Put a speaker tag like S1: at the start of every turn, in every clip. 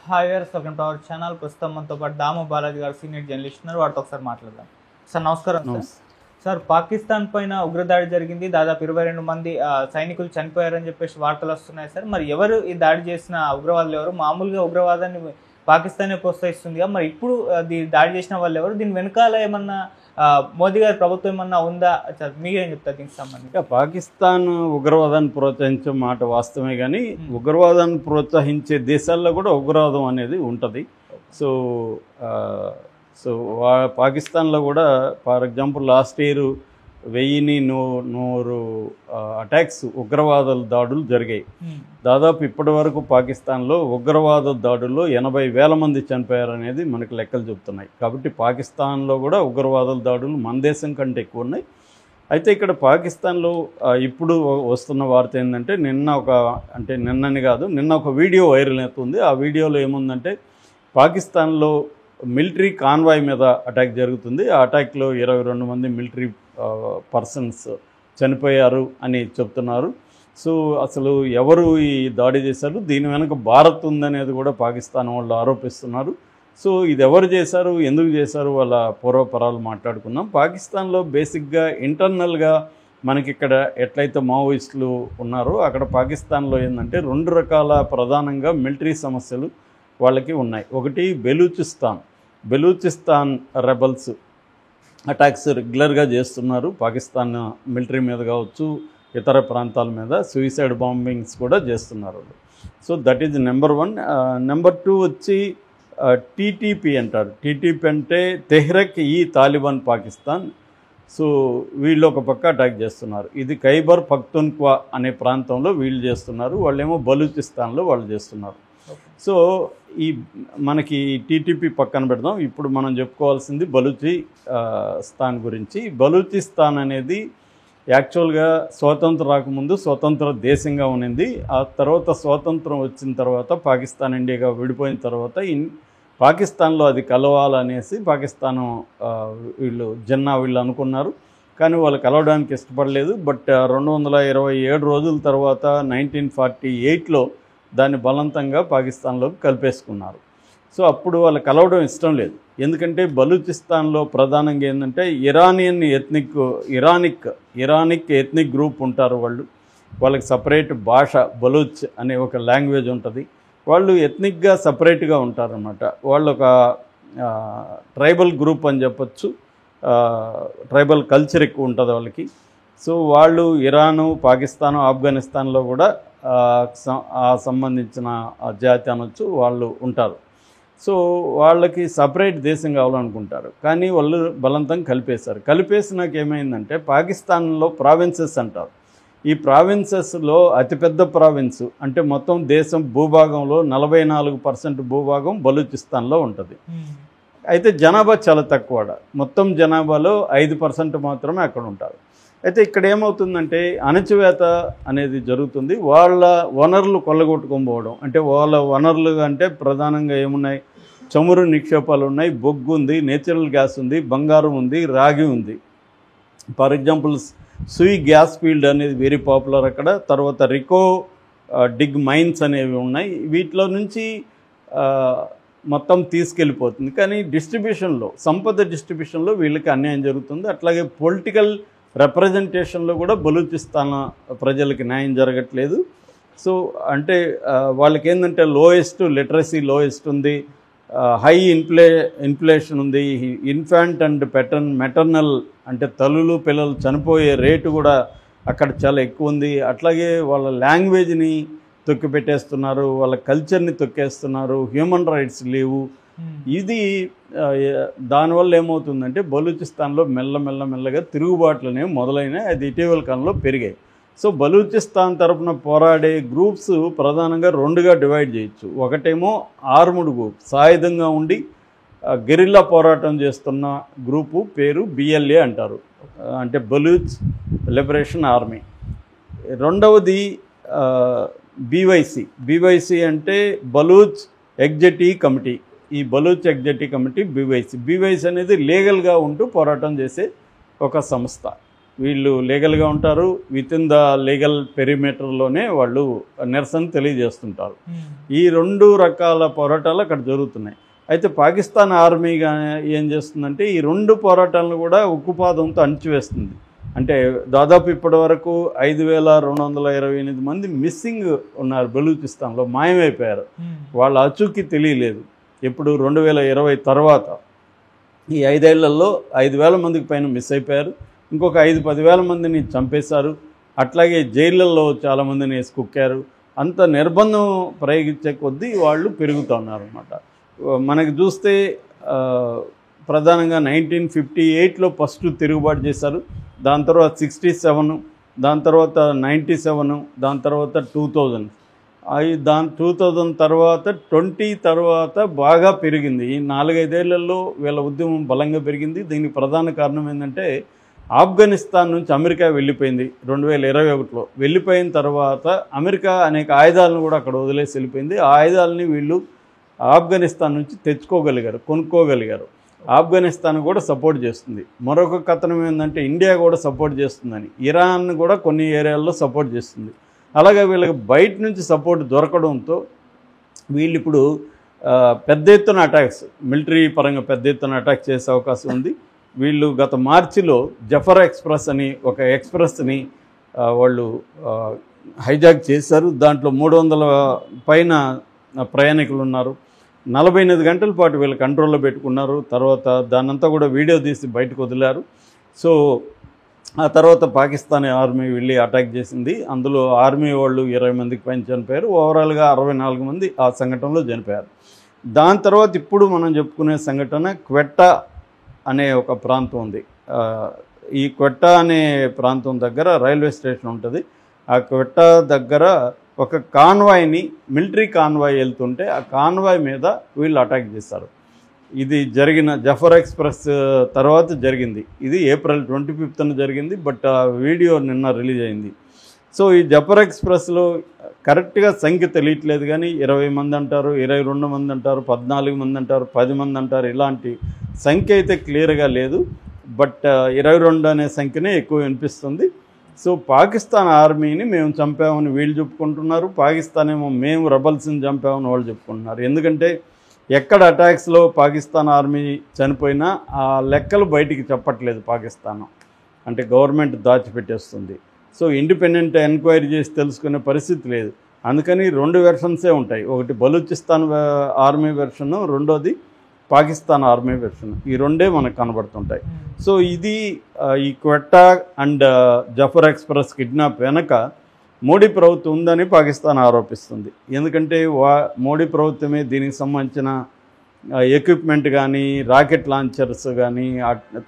S1: Hi viewers, welcome to our channel. ప్రస్తుతం మనతో పాటు దాము బాలాజీ గారు సీనియర్ జర్నలిస్ట్ ఉన్నారు. వాటితో ఒకసారి మాట్లాడదాం. సార్ నమస్కారం. సార్ పాకిస్తాన్ పైన ఉగ్రదాడి జరిగింది, దాదాపు 22 మంది సైనికులు చనిపోయారని చెప్పేసి వార్తలు వస్తున్నాయి సార్. మరి ఎవరు ఈ దాడి చేసిన ఉగ్రవాదులు ఎవరు? మామూలుగా ఉగ్రవాదాన్ని పాకిస్తానే ప్రోత్సహిస్తుంది, మరి ఇప్పుడు దాడి చేసిన వాళ్ళు ఎవరు? దీని వెనకాల ఏమన్నా మోదీ గారి ప్రభుత్వం ఏమన్నా ఉందా? మీరేం చెప్తారు దీనికి సంబంధించి?
S2: పాకిస్తాన్ ఉగ్రవాదాన్ని ప్రోత్సహించే మాట వాస్తవమే, కానీ ఉగ్రవాదాన్ని ప్రోత్సహించే దేశాల్లో కూడా ఉగ్రవాదం అనేది ఉంటుంది. సో పాకిస్తాన్లో కూడా for example last year 1000 attacks ఉగ్రవాద దాడులు జరిగాయి. దాదాపు ఇప్పటి వరకు పాకిస్తాన్లో ఉగ్రవాద దాడుల్లో 80,000 మంది చనిపోయారనేది మనకు లెక్కలు చెబుతున్నాయి. కాబట్టి పాకిస్తాన్లో కూడా ఉగ్రవాద దాడులు మన దేశం కంటే ఎక్కువ ఉన్నాయి. అయితే ఇక్కడ పాకిస్తాన్లో ఇప్పుడు వస్తున్న వార్త ఏంటంటే నిన్నని కాదు, నిన్న ఒక వీడియో వైరల్ అవుతుంది. ఆ వీడియోలో ఏముందంటే పాకిస్తాన్లో మిలిటరీ కాన్వాయ్ మీద అటాక్ జరుగుతుంది. ఆ అటాక్లో 22 మంది మిలిటరీ పర్సన్స్ చనిపోయారు అని చెప్తున్నారు. సో అసలు ఎవరు ఈ దాడి చేశారు, దీని వెనక భారత్ ఉందనేది కూడా పాకిస్తాన్ వాళ్ళు ఆరోపిస్తున్నారు. సో ఇది ఎవరు చేశారు, ఎందుకు చేశారు, వాళ్ళ పూర్వపరాలు మాట్లాడుకుందాం. పాకిస్తాన్లో బేసిక్గా ఇంటర్నల్గా మనకి ఇక్కడ ఎట్లయితే మావోయిస్టులు ఉన్నారో అక్కడ పాకిస్తాన్లో ఏంటంటే 2 రకాల ప్రధానంగా మిలిటరీ సమస్యలు వాళ్ళకి ఉన్నాయి. ఒకటి బెలూచిస్తాన్ రెబల్స్ అటాక్స్ రెగ్యులర్గా చేస్తున్నారు. పాకిస్తాన్ మిలిటరీ మీద కావచ్చు, ఇతర ప్రాంతాల మీద సూసైడ్ బాంబింగ్స్ కూడా చేస్తున్నారు. So that is number 1. Number 2 వచ్చి టీటీపీ అంటారు. టీటీపీ అంటే తెహ్రిక్ ఈ తాలిబాన్ పాకిస్తాన్. సో వీళ్ళు ఒక పక్క అటాక్ చేస్తున్నారు. ఇది ఖైబర్ పఖ్తూన్ఖ్వా అనే ప్రాంతంలో వీళ్ళు చేస్తున్నారు, వాళ్ళేమో బలూచిస్తాన్లో వాళ్ళు చేస్తున్నారు. సో మనకి టీటీపీ పక్కన పెడదాం. ఇప్పుడు మనం చెప్పుకోవాల్సింది బలూచిస్తాన్ గురించి. బలూచిస్తాన్ అనేది యాక్చువల్గా స్వాతంత్రం రాకముందు స్వతంత్ర దేశంగా ఉన్నింది. ఆ తర్వాత స్వాతంత్రం వచ్చిన తర్వాత పాకిస్తాన్ ఇండియాగా విడిపోయిన తర్వాత పాకిస్తాన్లో అది కలవాలనేసి పాకిస్తాను వీళ్ళు అనుకున్నారు, కానీ వాళ్ళు కలవడానికి ఇష్టపడలేదు. బట్ 227 రోజుల తర్వాత 1948లో దాన్ని బలవంతంగా పాకిస్తాన్లోకి కలిపేసుకున్నారు. సో అప్పుడు వాళ్ళు కలవడం ఇష్టం లేదు. ఎందుకంటే బలూచిస్తాన్లో ప్రధానంగా ఏంటంటే ఇరానిక్ ఎథ్నిక్ గ్రూప్ ఉంటారు. వాళ్ళకి సపరేట్ భాష బలూచ్ అనే ఒక లాంగ్వేజ్ ఉంటుంది. వాళ్ళు ఎథ్నిక్గా సపరేట్గా ఉంటారన్నమాట. వాళ్ళు ఒక ట్రైబల్ గ్రూప్ అని చెప్పచ్చు. ట్రైబల్ కల్చర్ ఎక్కువ ఉంటుంది వాళ్ళకి. సో వాళ్ళు ఇరాను, పాకిస్తాను, ఆఫ్ఘనిస్తాన్లో కూడా సంబంధించిన జాతి అనొచ్చు వాళ్ళు ఉంటారు. సో వాళ్ళకి సపరేట్ దేశం కావాలనుకుంటారు, కానీ వాళ్ళు బలవంతం కలిపేశారు. కలిపేసినాక ఏమైందంటే పాకిస్తాన్లో ప్రావిన్సెస్ అంటారు. ఈ ప్రావిన్సెస్లో అతిపెద్ద ప్రావిన్స్ అంటే మొత్తం దేశం భూభాగంలో 44% భూభాగం బలూచిస్తాన్లో ఉంటుంది. అయితే జనాభా చాలా తక్కువ. మొత్తం జనాభాలో 5% మాత్రమే అక్కడ ఉంటారు. అయితే ఇక్కడ ఏమవుతుందంటే అణచివేత అనేది జరుగుతుంది. వాళ్ళ వనరులు కొల్లగొట్టుకోకపోవడం. అంటే వాళ్ళ వనరులు అంటే ప్రధానంగా ఏమున్నాయి? చమురు నిక్షేపాలు ఉన్నాయి, బొగ్గు ఉంది, నేచురల్ గ్యాస్ ఉంది, బంగారం ఉంది, రాగి ఉంది. ఫర్ ఎగ్జాంపుల్ సూయి గ్యాస్ ఫీల్డ్ అనేది వెరీ పాపులర్ అక్కడ. తర్వాత రికో డిగ్ మైన్స్ అనేవి ఉన్నాయి. వీటిలో నుంచి మొత్తం తీసుకెళ్ళిపోతుంది. కానీ సంపద డిస్ట్రిబ్యూషన్లో వీళ్ళకి అన్యాయం జరుగుతుంది. అట్లాగే పొలిటికల్ రిప్రజెంటేషన్లో కూడా బలూచిస్తాన్ ప్రజలకి న్యాయం జరగట్లేదు. సో అంటే వాళ్ళకి ఏంటంటే లిటరసీ లోయెస్ట్ ఉంది, హై ఇన్ఫ్లేషన్ ఉంది, ఇన్ఫాంట్ అండ్ మెటర్నల్ అంటే తల్లులు పిల్లలు చనిపోయే రేటు కూడా అక్కడ చాలా ఎక్కువ ఉంది. అట్లాగే వాళ్ళ లాంగ్వేజ్ని తొక్కిపెట్టేస్తున్నారు, వాళ్ళ కల్చర్ని తొక్కేస్తున్నారు, హ్యూమన్ రైట్స్ లేవు. ఇది దానివల్ల ఏమవుతుందంటే బలూచిస్తాన్లో మెల్లగా తిరుగుబాట్లు అనేవి మొదలైనాయి. అది ఇటీవల కాలంలో పెరిగాయి. సో బలూచిస్తాన్ తరఫున పోరాడే గ్రూప్స్ ప్రధానంగా 2గా డివైడ్ చేయొచ్చు. ఒకటేమో ఆర్ముడ్ గ్రూప్, సాయుధంగా ఉండి గెరిల్లా పోరాటం చేస్తున్న గ్రూపు పేరు BLA అంటారు, అంటే బలూచ్ లిబరేషన్ ఆర్మీ. రెండవది BYC అంటే బలూచ్ ఎగ్జిక్యూటివ్ కమిటీ. ఈ బలూచ్ ఎగ్జిక్యూటివ్ కమిటీ BYC అనేది లీగల్గా ఉంటూ పోరాటం చేసే ఒక సంస్థ. వీళ్ళు లీగల్గా ఉంటారు, విత్ ఇన్ ద లీగల్ పెరిమీటర్లోనే వాళ్ళు నిరసన తెలియజేస్తుంటారు. ఈ 2 రకాల పోరాటాలు అక్కడ జరుగుతున్నాయి. అయితే పాకిస్తాన్ ఆర్మీగా ఏం చేస్తుందంటే ఈ 2 పోరాటాలను కూడా ఉక్కుపాదంతో అణిచివేస్తుంది. అంటే దాదాపు ఇప్పటి వరకు 5228 మంది మిస్సింగ్ ఉన్నారు, బెలూచిస్తాన్లో మాయమైపోయారు. వాళ్ళ అచుకి తెలియలేదు. ఎప్పుడు 2020 తర్వాత ఈ 5 ఏళ్లలో 5,000 మందికి పైన మిస్ అయిపోయారు. ఇంకొక 5-10,000 మందిని చంపేశారు. అట్లాగే జైళ్ళల్లో చాలామందిని వేసి కుక్కారు. అంత నిర్బంధం ప్రయోగించే కొద్దీ వాళ్ళు పెరుగుతున్నారు అన్నమాట. మనకి చూస్తే ప్రధానంగా 1958లో ఫస్ట్ తిరుగుబాటు చేశారు. దాని తర్వాత 67, దాని తర్వాత 97, దాని తర్వాత 2000. 2000 తర్వాత 20 తర్వాత బాగా పెరిగింది. ఈ 4-5 ఏళ్లలో వీళ్ళ ఉద్యమం బలంగా పెరిగింది. దీనికి ప్రధాన కారణం ఏంటంటే ఆఫ్ఘనిస్తాన్ నుంచి అమెరికా వెళ్ళిపోయింది 2021లో. వెళ్ళిపోయిన తర్వాత అమెరికా అనేక ఆయుధాలను కూడా అక్కడ వదిలేసి వెళ్ళిపోయింది. ఆ ఆయుధాలని వీళ్ళు ఆఫ్ఘనిస్తాన్ నుంచి తెచ్చుకోగలిగారు, కొనుక్కోగలిగారు. ఆఫ్ఘనిస్తాన్ కూడా సపోర్ట్ చేస్తుంది. మరొక కథనం ఏంటంటే ఇండియా కూడా సపోర్ట్ చేస్తుందని, ఇరాన్ కూడా కొన్ని ఏరియాల్లో సపోర్ట్ చేస్తుంది. అలాగే వీళ్ళకి బయట నుంచి సపోర్ట్ దొరకడంతో వీళ్ళు ఇప్పుడు పెద్ద ఎత్తున అటాక్స్, మిలిటరీ పరంగా పెద్ద ఎత్తున అటాక్ చేసే అవకాశం ఉంది. వీళ్ళు గత మార్చిలో జఫర్ ఎక్స్ప్రెస్ అని ఒక ఎక్స్ప్రెస్ని వాళ్ళు హైజాక్ చేశారు. దాంట్లో 300 పైన ప్రయాణికులు ఉన్నారు. 48 గంటల పాటు వీళ్ళు కంట్రోల్లో పెట్టుకున్నారు. తర్వాత దాన్నంతా కూడా వీడియో తీసి బయటకు వదిలారు. సో ఆ తర్వాత పాకిస్తానీ ఆర్మీ వెళ్ళి అటాక్ చేసింది. అందులో ఆర్మీ వాళ్ళు 20 మందికి పైన చనిపోయారు. ఓవరాల్గా 64 మంది ఆ సంఘటనలో చనిపోయారు. దాని తర్వాత ఇప్పుడు మనం చెప్పుకునే సంఘటన క్వెట్టా అనే ఒక ప్రాంతం ఉంది. ఈ క్వెట్టా అనే ప్రాంతం దగ్గర రైల్వే స్టేషన్ ఉంటుంది. ఆ క్వెట్టా దగ్గర ఒక కాన్వాయ్ని, మిలిటరీ కాన్వాయ్ వెళ్తుంటే ఆ కాన్వాయ్ మీద వీళ్ళు అటాక్ చేశారు. ఇది జరిగిన జఫర్ ఎక్స్ప్రెస్ తర్వాత జరిగింది. ఇది ఏప్రిల్ 25న జరిగింది. బట్ ఆ వీడియో నిన్న రిలీజ్ అయింది. సో ఈ జఫర్ ఎక్స్ప్రెస్లో కరెక్ట్గా సంఖ్య తెలియట్లేదు, కానీ 20 మంది అంటారు, 22 మంది అంటారు, 14 మంది అంటారు, 10 మంది అంటారు. ఇలాంటి సంఖ్య అయితే క్లియర్గా లేదు. బట్ 22 అనే సంఖ్యనే ఎక్కువ వినిపిస్తుంది. సో పాకిస్తాన్ ఆర్మీని మేము చంపామని వీళ్ళు చెప్పుకుంటున్నారు, పాకిస్తాన్ ఏమో మేము రెబల్స్ని చంపామని వాళ్ళు చెప్పుకుంటున్నారు. ఎందుకంటే ఎక్కడ అటాక్స్లో పాకిస్తాన్ ఆర్మీ చనిపోయినా ఆ లెక్కలు బయటికి చెప్పట్లేదు పాకిస్తాన్. అంటే గవర్నమెంట్ దాచిపెట్టేస్తుంది. సో ఇండిపెండెంట్ ఎంక్వైరీ చేసి తెలుసుకునే పరిస్థితి లేదు. అందుకని 2 వెర్షన్సే ఉంటాయి. ఒకటి బలూచిస్తాన్ ఆర్మీ వెర్షన్, రెండోది పాకిస్తాన్ ఆర్మీ వెర్షన్. ఈ 2 మనకు కనబడుతుంటాయి. సో ఇది ఈ Quetta and Jaffar express kidnap వెనక మోడీ ప్రభుత్వం ఉందని పాకిస్తాన్ ఆరోపిస్తుంది. ఎందుకంటే మోడీ ప్రభుత్వమే దీనికి సంబంధించిన ఎక్విప్మెంట్ కానీ, రాకెట్ లాంచర్స్ కానీ,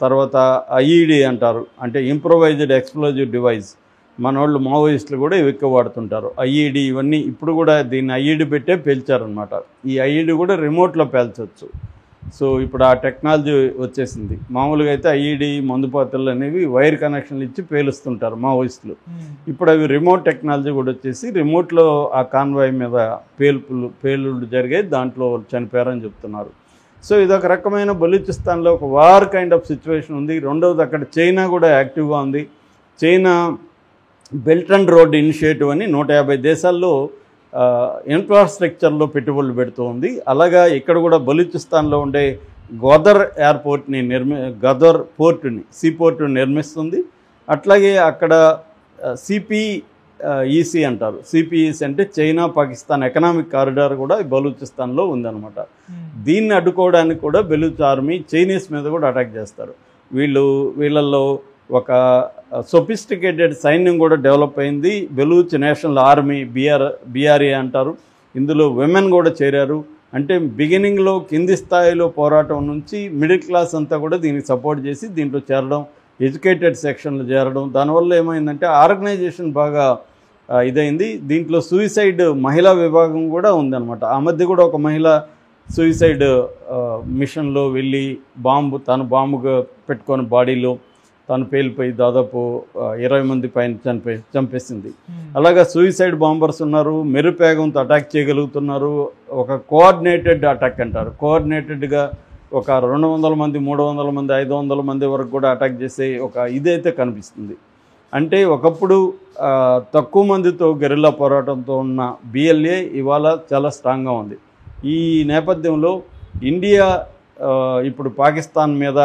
S2: తర్వాత ఐఈడి అంటారు, అంటే ఇంప్రొవైజ్డ్ ఎక్స్ప్లోజివ్ డివైస్. మన వాళ్ళు మావోయిస్టులు కూడా ఇవి ఎక్కువ వాడుతుంటారు. ఐఈడి ఇవన్నీ ఇప్పుడు కూడా దీన్ని ఐఈడి పెట్టే పేల్చారనమాట. ఈ ఐఈడి కూడా రిమోట్లో పేల్చవచ్చు. సో ఇప్పుడు ఆ టెక్నాలజీ వచ్చేసింది. మామూలుగా అయితే ఐఈడి మందుపాత్రలు అనేవి వైర్ కనెక్షన్లు ఇచ్చి పేలుస్తుంటారు మావోయిస్టులు. ఇప్పుడు అవి రిమోట్ టెక్నాలజీ కూడా వచ్చేసి రిమోట్లో ఆ కాన్వాయ్ మీద పేలుళ్ళు జరిగాయి, దాంట్లో చనిపోయారని చెప్తున్నారు. సో ఇదొక రకమైన బలూచిస్తాన్లో ఒక వార్ కైండ్ ఆఫ్ సిచ్యువేషన్ ఉంది. రెండవది అక్కడ చైనా కూడా యాక్టివ్గా ఉంది. China belt and road initiative అని 150 దేశాల్లో ఇన్ఫ్రాస్ట్రక్చర్లో పెట్టుబడులు పెడుతూ ఉంది. అలాగా ఇక్కడ కూడా బలూచిస్తాన్లో ఉండే గదర్ ఎయిర్పోర్ట్ని గదర్ పోర్టుని, సీ పోర్టుని నిర్మిస్తుంది. అట్లాగే అక్కడ సిపిఈసి అంటారు. సిపిఈసి అంటే చైనా పాకిస్తాన్ ఎకనామిక్ కారిడార్ కూడా బలూచిస్తాన్లో ఉందన్నమాట. దీన్ని అడ్డుకోవడానికి కూడా బెలూచ్ ఆర్మీ చైనీస్ మీద కూడా అటాక్ చేస్తారు. వీళ్ళల్లో ఒక సొఫిస్టికేటెడ్ సైన్యం కూడా డెవలప్ అయింది. బెలూచ్ నేషనల్ ఆర్మీ, బిఆర్ఏ అంటారు. ఇందులో విమెన్ కూడా చేరారు. అంటే బిగినింగ్లో కింది స్థాయిలో పోరాటం నుంచి మిడిల్ క్లాస్ అంతా కూడా దీనికి సపోర్ట్ చేసి దీంట్లో చేరడం, ఎడ్యుకేటెడ్ సెక్షన్లు చేరడం. దానివల్ల ఏమైందంటే ఆర్గనైజేషన్ బాగా ఇదైంది. దీంట్లో సూయిసైడ్ మహిళా విభాగం కూడా ఉందన్నమాట. ఆ మధ్య కూడా ఒక మహిళ సూయిసైడ్ మిషన్లో వెళ్ళి తను బాంబుగా పెట్టుకొని బాడీలో తను పేలిపోయి దాదాపు 20 మంది పైన చంపేసింది. అలాగా సూయిసైడ్ బాంబర్స్ ఉన్నారు, మెరుపేగంతో అటాక్ చేయగలుగుతున్నారు. ఒక కోఆర్డినేటెడ్ అటాక్ అంటారు. కోఆర్డినేటెడ్గా ఒక 200 మంది 300 మంది 500 మంది వరకు కూడా అటాక్ చేసే ఒక ఇదైతే కనిపిస్తుంది. అంటే ఒకప్పుడు తక్కువ మందితో గెరిల్లా పోరాటంతో ఉన్న బిఎల్ఏ ఇవాళ చాలా స్ట్రాంగ్గా ఉంది. ఈ నేపథ్యంలో ఇండియా ఇప్పుడు పాకిస్తాన్ మీద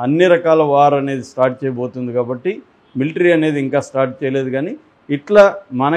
S2: అన్ని రకాల వార్ అనేది స్టార్ట్ చేయబోతుంది కాబట్టి మిలిటరీ అనేది ఇంకా స్టార్ట్ చేయలేదు. కానీ ఇట్లా మన